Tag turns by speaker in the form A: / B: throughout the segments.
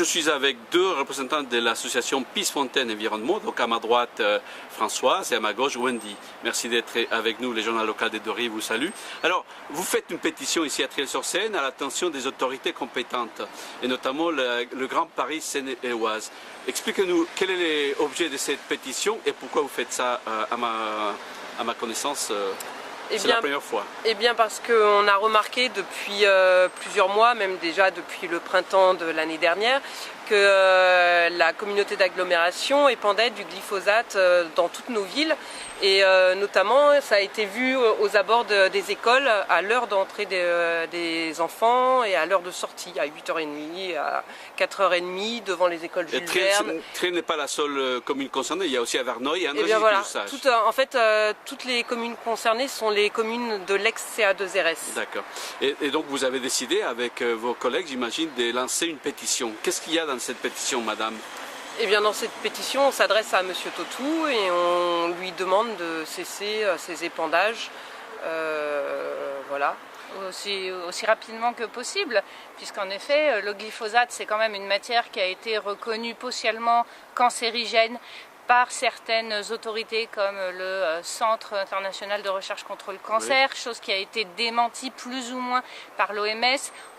A: je suis avec deux représentants de l'association Peace Fontaine Environnement. Donc à ma droite, Françoise et à ma gauche, Wendy. Merci d'être avec nous. Les journaux locaux des Deux-Rives vous saluent. Alors, vous faites une pétition ici à Triel-sur-Seine à l'attention des autorités compétentes, et notamment le Grand Paris Seine-et-Oise. Expliquez-nous quel est l'objet de cette pétition et pourquoi vous faites ça à ma connaissance. C'est la première fois.
B: Eh bien parce qu'on a remarqué depuis plusieurs mois, même déjà depuis le printemps de l'année dernière, que la communauté d'agglomération épandait du glyphosate dans toutes nos villes. Et notamment, ça a été vu aux abords des écoles à l'heure d'entrée des enfants et à l'heure de sortie, à 8h30, à 4h30 devant les écoles Jules Verne.
A: Triel n'est pas la seule commune concernée, il y a aussi à Verneuil et Andrézy.
B: Et bien voilà, toutes les communes concernées sont les communes de l'ex-CA2RS.
A: D'accord. Et donc vous avez décidé avec vos collègues, j'imagine, de lancer une pétition. Qu'est-ce qu'il y a dans cette pétition, madame ?
B: Eh bien, dans cette pétition, on s'adresse à M. Totou et on lui demande de cesser ces épandages. Voilà.
C: Aussi rapidement que possible, puisqu'en effet, le glyphosate, c'est quand même une matière qui a été reconnue potentiellement cancérigène par certaines autorités comme le Centre international de recherche contre le cancer, oui. Chose qui a été démentie plus ou moins par l'OMS.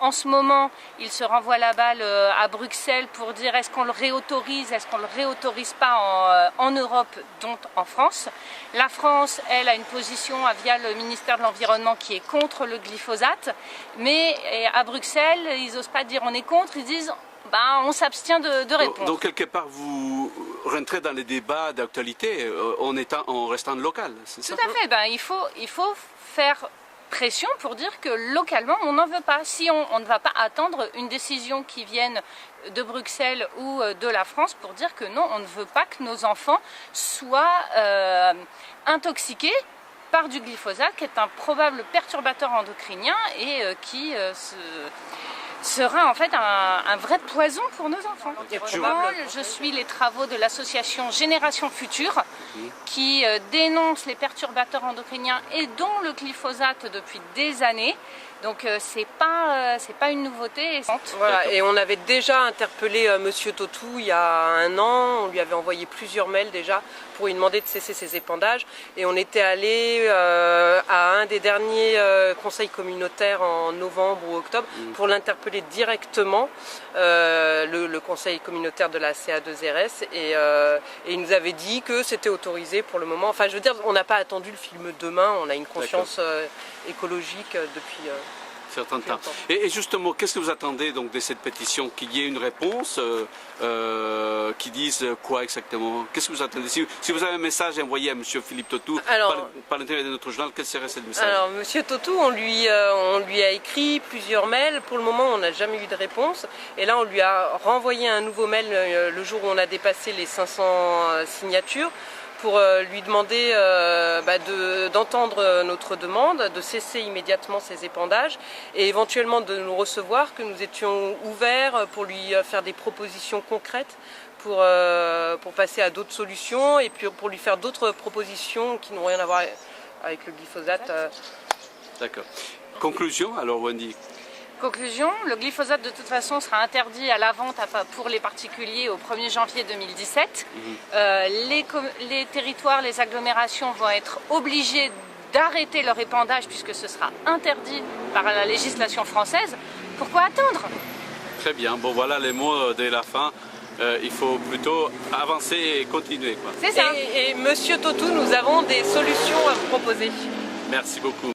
C: En ce moment, il se renvoie la balle à Bruxelles pour dire est-ce qu'on le réautorise, est-ce qu'on ne le réautorise pas en Europe, dont en France. La France, elle, a une position via le ministère de l'Environnement qui est contre le glyphosate, mais à Bruxelles, ils n'osent pas dire on est contre, ils disent on s'abstient de répondre.
A: Donc quelque part, vous rentrez dans les débats d'actualité en restant local, c'est ça?
C: Tout à fait. Il faut faire pression pour dire que localement, on n'en veut pas. Si on ne va pas attendre une décision qui vienne de Bruxelles ou de la France pour dire que non, on ne veut pas que nos enfants soient intoxiqués par du glyphosate, qui est un probable perturbateur endocrinien et qui sera en fait un vrai poison pour nos enfants. Je suis les travaux de l'association Génération Future qui dénonce les perturbateurs endocriniens et dont le glyphosate depuis des années. Donc c'est pas une nouveauté.
B: Voilà, et on avait déjà interpellé Monsieur Totou il y a un an, on lui avait envoyé plusieurs mails déjà pour lui demander de cesser ses épandages. Et on était allé à un des derniers conseils communautaires en novembre ou octobre pour l'interpeller directement, le conseil communautaire de la CA2RS, et il nous avait dit que c'était autorisé pour le moment. Enfin je veux dire, on n'a pas attendu le film demain, on a une conscience écologique depuis
A: certain temps. Et justement, qu'est-ce que vous attendez donc de cette pétition? Qu'il y ait une réponse qui dise quoi exactement? Qu'est-ce que vous attendez? Si vous avez un message envoyé à M. Philippe Totou par l'intermédiaire de notre journal, quel serait ce message?
B: Alors, M. Totou, on lui a écrit plusieurs mails. Pour le moment, on n'a jamais eu de réponse. Et là, on lui a renvoyé un nouveau mail le jour où on a dépassé les 500 signatures, pour lui demander d'entendre notre demande, de cesser immédiatement ces épandages et éventuellement de nous recevoir, que nous étions ouverts pour lui faire des propositions concrètes pour passer à d'autres solutions et puis pour lui faire d'autres propositions qui n'ont rien à voir avec le glyphosate.
A: D'accord. Conclusion alors, Wendy?
C: Conclusion, le glyphosate de toute façon sera interdit à la vente pour les particuliers au 1er janvier 2017. Les territoires, les agglomérations vont être obligés d'arrêter leur épandage puisque ce sera interdit par la législation française. Pourquoi attendre?
A: Très bien, bon voilà les mots de la fin. Il faut plutôt avancer et continuer.
B: C'est ça. Et Monsieur Totou, nous avons des solutions à vous proposer.
A: Merci beaucoup.